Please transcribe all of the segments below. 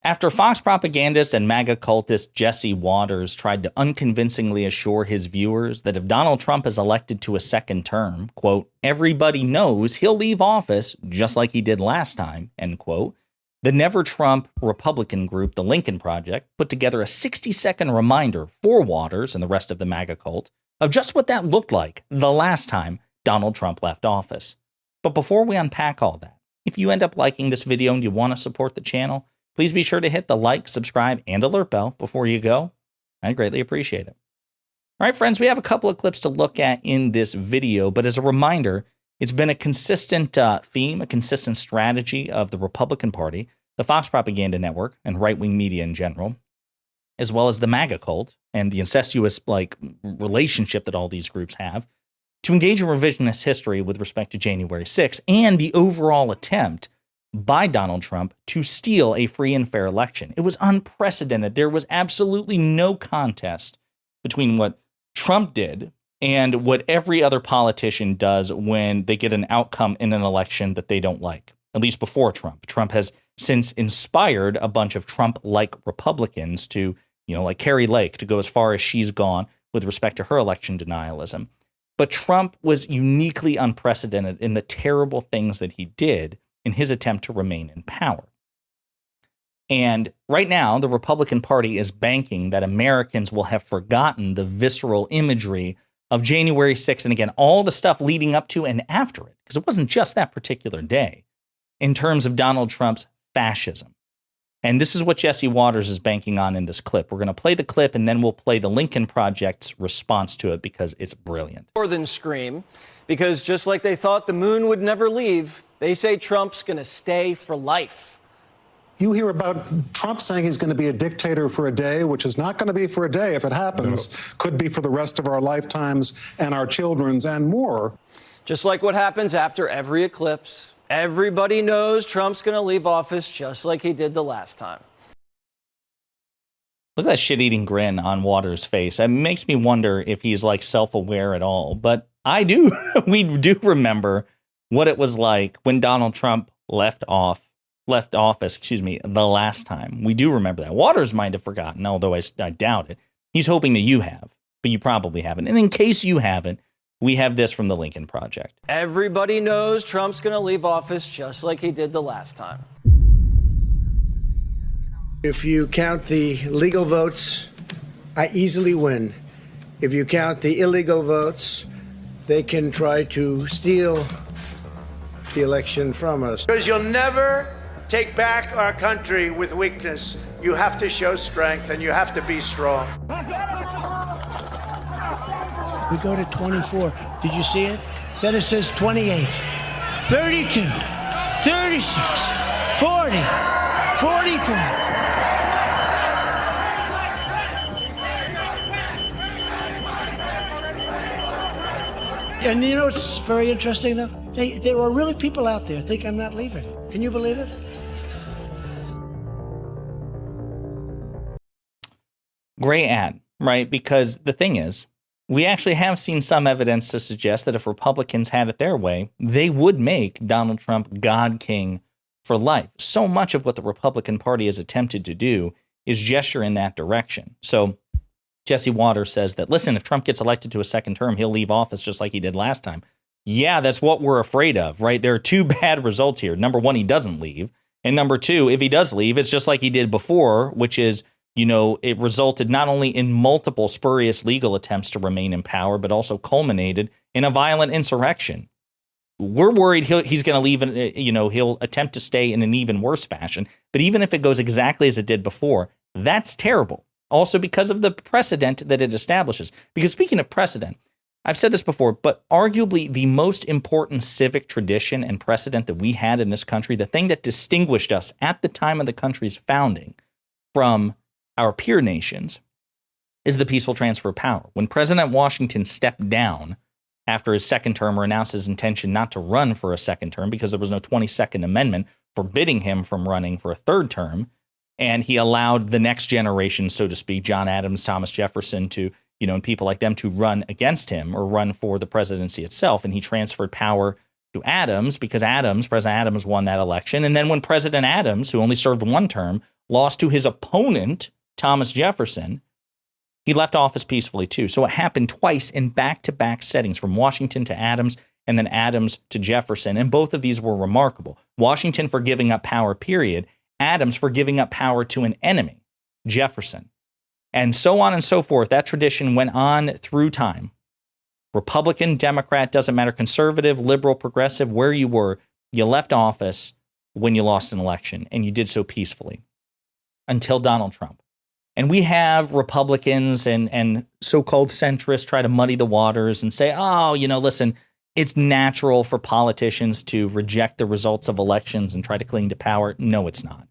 After Fox propagandist and MAGA cultist Jesse Waters tried to unconvincingly assure his viewers that if Donald Trump is elected to a second term, quote, everybody knows he'll leave office just like he did last time, end quote, the Never Trump Republican group, the Lincoln Project, put together a 60-second reminder for Waters and the rest of the MAGA cult of just what that looked like the last time Donald Trump left office. But before we unpack all that, if you end up liking this video and you want to support the channel, please be sure to hit the like, subscribe, and alert bell before you go. I'd greatly appreciate it. All right, friends, we have a couple of clips to look at in this video, but as a reminder, it's been a consistent theme, a consistent strategy of the Republican Party, the Fox Propaganda Network, and right-wing media in general, as well as the MAGA cult and the incestuous relationship that all these groups have, to engage in revisionist history with respect to January 6th and the overall attempt by Donald Trump to steal a free and fair election. It was unprecedented. There was absolutely no contest between what Trump did and what every other politician does when they get an outcome in an election that they don't like, at least before Trump. Trump has since inspired a bunch of Trump-like Republicans to, like Carrie Lake, to go as far as she's gone with respect to her election denialism. But Trump was uniquely unprecedented in the terrible things that he did in his attempt to remain in power. And right now, the Republican Party is banking that Americans will have forgotten the visceral imagery of January 6th, and again, all the stuff leading up to and after it, because it wasn't just that particular day, in terms of Donald Trump's fascism. And this is what Jesse Waters is banking on in this clip. We're going to play the clip, and then we'll play the Lincoln Project's response to it, because it's brilliant. More than scream, because just like they thought the moon would never leave, they say Trump's going to stay for life. You hear about Trump saying he's going to be a dictator for a day, which is not going to be for a day if it happens. No. Could be for the rest of our lifetimes and our children's and more. Just like what happens after every eclipse. Everybody knows Trump's going to leave office just like he did the last time. Look at that shit-eating grin on Waters' face. It makes me wonder if he's self-aware at all. But we do remember what it was like when Donald Trump left office, the last time. We do remember that. Waters might have forgotten, although I doubt it. He's hoping that you have, but you probably haven't. And in case you haven't, we have this from the Lincoln Project. Everybody knows Trump's going to leave office just like he did the last time. If you count the legal votes, I easily win. If you count the illegal votes, they can try to steal the election from us. Because you'll never take back our country with weakness. You have to show strength, and you have to be strong. We go to 24. Did you see it? Then it says 28, 32, 36, 40, 44. And you know what's very interesting, though? There are really people out there think I'm not leaving. Can you believe it? Great ad, right? Because the thing is, we actually have seen some evidence to suggest that if Republicans had it their way, they would make Donald Trump God King for life. So much of what the Republican Party has attempted to do is gesture in that direction. So Jesse Waters says that, listen, if Trump gets elected to a second term, he'll leave office just like he did last time. Yeah, that's what we're afraid of, right? There are two bad results here. Number one, he doesn't leave. And number two, if he does leave, it's just like he did before, which is, it resulted not only in multiple spurious legal attempts to remain in power, but also culminated in a violent insurrection. We're worried he's going to leave, he'll attempt to stay in an even worse fashion. But even if it goes exactly as it did before, that's terrible. Also because of the precedent that it establishes. Because speaking of precedent, I've said this before, but arguably the most important civic tradition and precedent that we had in this country, the thing that distinguished us at the time of the country's founding from our peer nations, is the peaceful transfer of power. When President Washington stepped down after his second term, or announced his intention not to run for a second term because there was no 22nd Amendment forbidding him from running for a third term, and he allowed the next generation, so to speak, John Adams, Thomas Jefferson, to, and people like them to run against him or run for the presidency itself, and he transferred power to Adams because President Adams won that election. And then when President Adams, who only served one term, lost to his opponent, Thomas Jefferson, he left office peacefully too. So it happened twice in back-to-back settings, from Washington to Adams and then Adams to Jefferson. And both of these were remarkable. Washington for giving up power, period. Adams for giving up power to an enemy, Jefferson. And so on and so forth. That tradition went on through time. Republican, Democrat, doesn't matter, conservative, liberal, progressive, where you were, you left office when you lost an election, and you did so peacefully until Donald Trump. And we have Republicans and so-called centrists try to muddy the waters and say, oh, listen, it's natural for politicians to reject the results of elections and try to cling to power. No, it's not,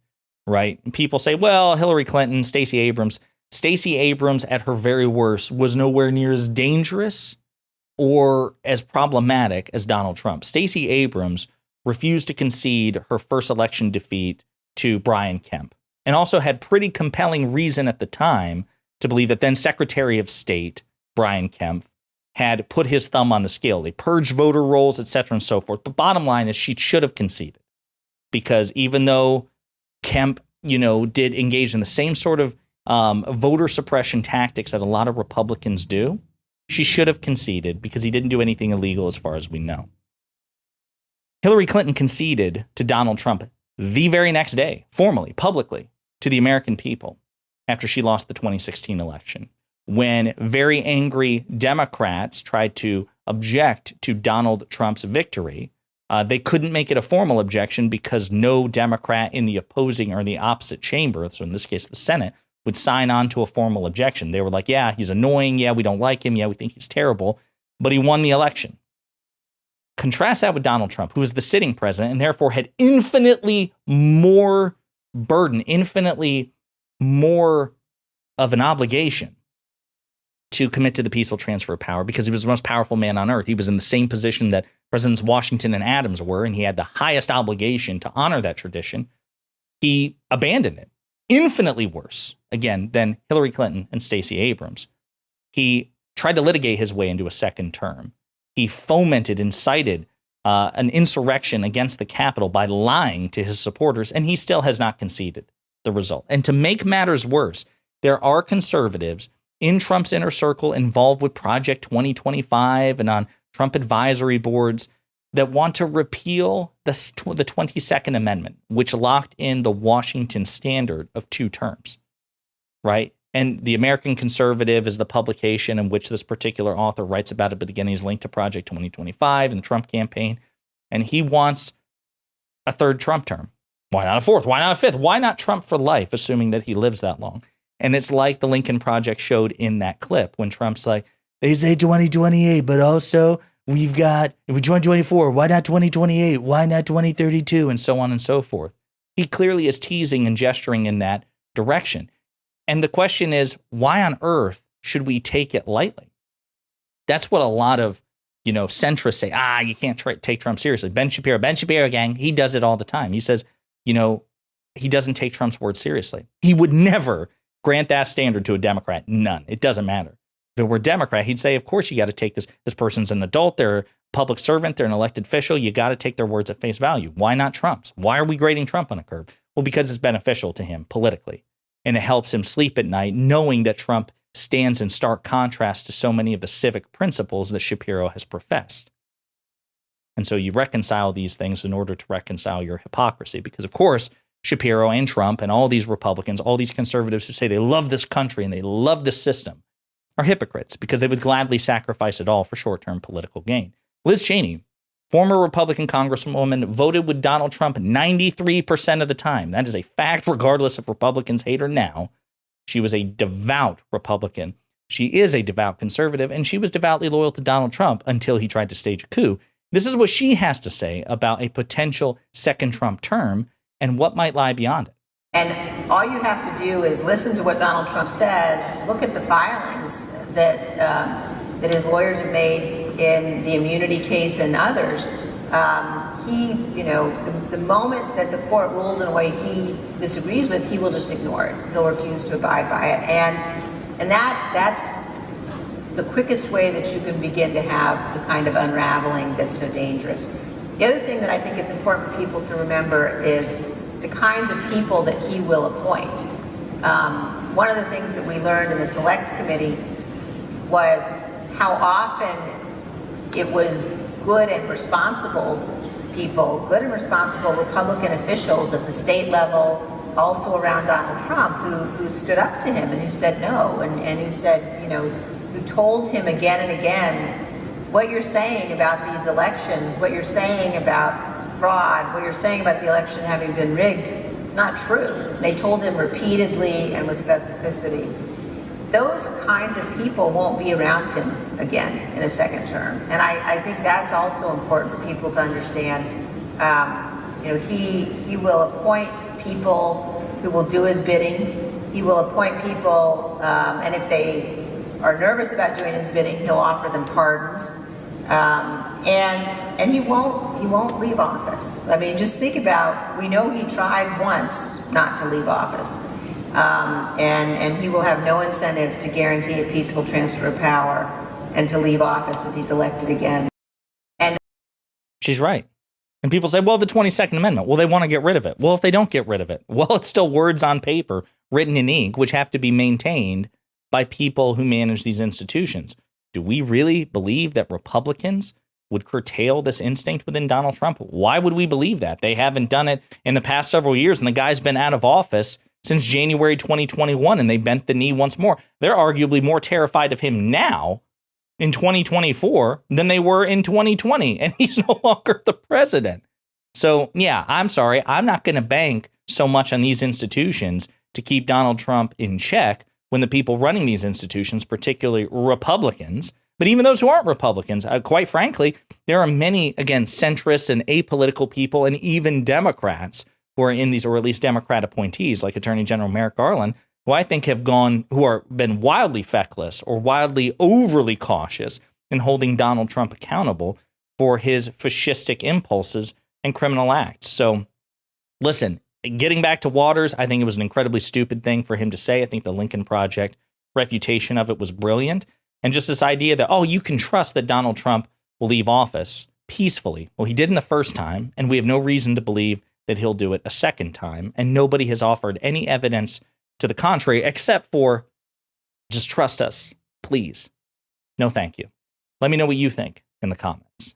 right? People say, well, Hillary Clinton, Stacey Abrams at her very worst was nowhere near as dangerous or as problematic as Donald Trump. Stacey Abrams refused to concede her first election defeat to Brian Kemp, and also had pretty compelling reason at the time to believe that then Secretary of State Brian Kemp had put his thumb on the scale. They purged voter rolls, et cetera, and so forth. But bottom line is she should have conceded, because even though Kemp, did engage in the same sort of voter suppression tactics that a lot of Republicans do, she should have conceded because he didn't do anything illegal as far as we know. Hillary Clinton conceded to Donald Trump the very next day, formally, publicly, to the American people after she lost the 2016 election. When very angry Democrats tried to object to Donald Trump's victory, they couldn't make it a formal objection because no Democrat in the opposing or the opposite chamber, so in this case the Senate, would sign on to a formal objection. They were like, yeah, he's annoying. Yeah, we don't like him. Yeah, we think he's terrible. But he won the election. Contrast that with Donald Trump, who is the sitting president and therefore had infinitely more burden, infinitely more of an obligation to commit to the peaceful transfer of power because he was the most powerful man on earth. He was in the same position that Presidents Washington and Adams were, and he had the highest obligation to honor that tradition. He abandoned it. Infinitely worse, again, than Hillary Clinton and Stacey Abrams. He tried to litigate his way into a second term. He fomented, incited an insurrection against the Capitol by lying to his supporters, and he still has not conceded the result. And to make matters worse, there are conservatives in Trump's inner circle involved with Project 2025 and on Trump advisory boards that want to repeal the 22nd Amendment, which locked in the Washington standard of 2 terms, right? And the American Conservative is the publication in which this particular author writes about it, but again, he's linked to Project 2025 and the Trump campaign, and he wants a 3rd Trump term. Why not a 4th? Why not a 5th? Why not Trump for life, assuming that he lives that long? And it's like the Lincoln Project showed in that clip when Trump's like, they say 2028, but also we've got 2024. Why not 2028? Why not 2032? And so on and so forth. He clearly is teasing and gesturing in that direction. And the question is, why on earth should we take it lightly? That's what a lot of, centrists say. You can't take Trump seriously. Ben Shapiro gang, he does it all the time. He says, he doesn't take Trump's word seriously. He would never grant that standard to a Democrat. None. It doesn't matter. If it were Democrat, he'd say, of course, you got to take this. This person's an adult. They're a public servant. They're an elected official. You got to take their words at face value. Why not Trump's? Why are we grading Trump on a curve? Well, because it's beneficial to him politically. And it helps him sleep at night knowing that Trump stands in stark contrast to so many of the civic principles that Shapiro has professed. And so you reconcile these things in order to reconcile your hypocrisy. Because, of course, Shapiro and Trump and all these Republicans, all these conservatives who say they love this country and they love this system are hypocrites because they would gladly sacrifice it all for short-term political gain. Liz Cheney, former Republican congresswoman, voted with Donald Trump 93% of the time. That is a fact, regardless if Republicans hate her now. She was a devout Republican. She is a devout conservative, and she was devoutly loyal to Donald Trump until he tried to stage a coup. This is what she has to say about a potential second Trump term and what might lie beyond it. And all you have to do is listen to what Donald Trump says, look at the filings that his lawyers have made in the immunity case and others. The moment that the court rules in a way he disagrees with, he will just ignore it. He'll refuse to abide by it. And that's the quickest way that you can begin to have the kind of unraveling that's so dangerous. The other thing that I think it's important for people to remember is the kinds of people that he will appoint. One of the things that we learned in the Select Committee was how often it was good and responsible people, good and responsible Republican officials at the state level, also around Donald Trump, who stood up to him and who said no, and who said, who told him again and again, what you're saying about these elections, what you're saying about fraud, what you're saying about the election having been rigged, it's not true. They told him repeatedly and with specificity. Those kinds of people won't be around him again in a second term. And I think that's also important for people to understand. He will appoint people who will do his bidding. He will appoint people, and if they are nervous about doing his bidding, he'll offer them pardons. And he won't leave office. I mean, just think about, we know he tried once not to leave office. And he will have no incentive to guarantee a peaceful transfer of power and to leave office if he's elected again. And she's right. And people say, well, the 22nd Amendment, well, they want to get rid of it. Well, if they don't get rid of it, well, it's still words on paper written in ink, which have to be maintained by people who manage these institutions. Do we really believe that Republicans would curtail this instinct within Donald Trump? Why would we believe that? They haven't done it in the past several years, and the guy's been out of office since January 2021, and they bent the knee once more. They're arguably more terrified of him now in 2024 than they were in 2020, and he's no longer the president. So, yeah, I'm sorry. I'm not going to bank so much on these institutions to keep Donald Trump in check when the people running these institutions, particularly Republicans, but even those who aren't Republicans, quite frankly, there are many, again, centrist and apolitical people and even Democrats who are in these, or at least Democrat appointees like Attorney General Merrick Garland, who I think have been wildly feckless or wildly overly cautious in holding Donald Trump accountable for his fascistic impulses and criminal acts. So listen, getting back to Waters, I think it was an incredibly stupid thing for him to say. I think the Lincoln Project refutation of it was brilliant. And just this idea that, oh, you can trust that Donald Trump will leave office peacefully. Well, he didn't the first time, and we have no reason to believe that he'll do it a second time. And nobody has offered any evidence to the contrary, except for just trust us, please. No, thank you. Let me know what you think in the comments.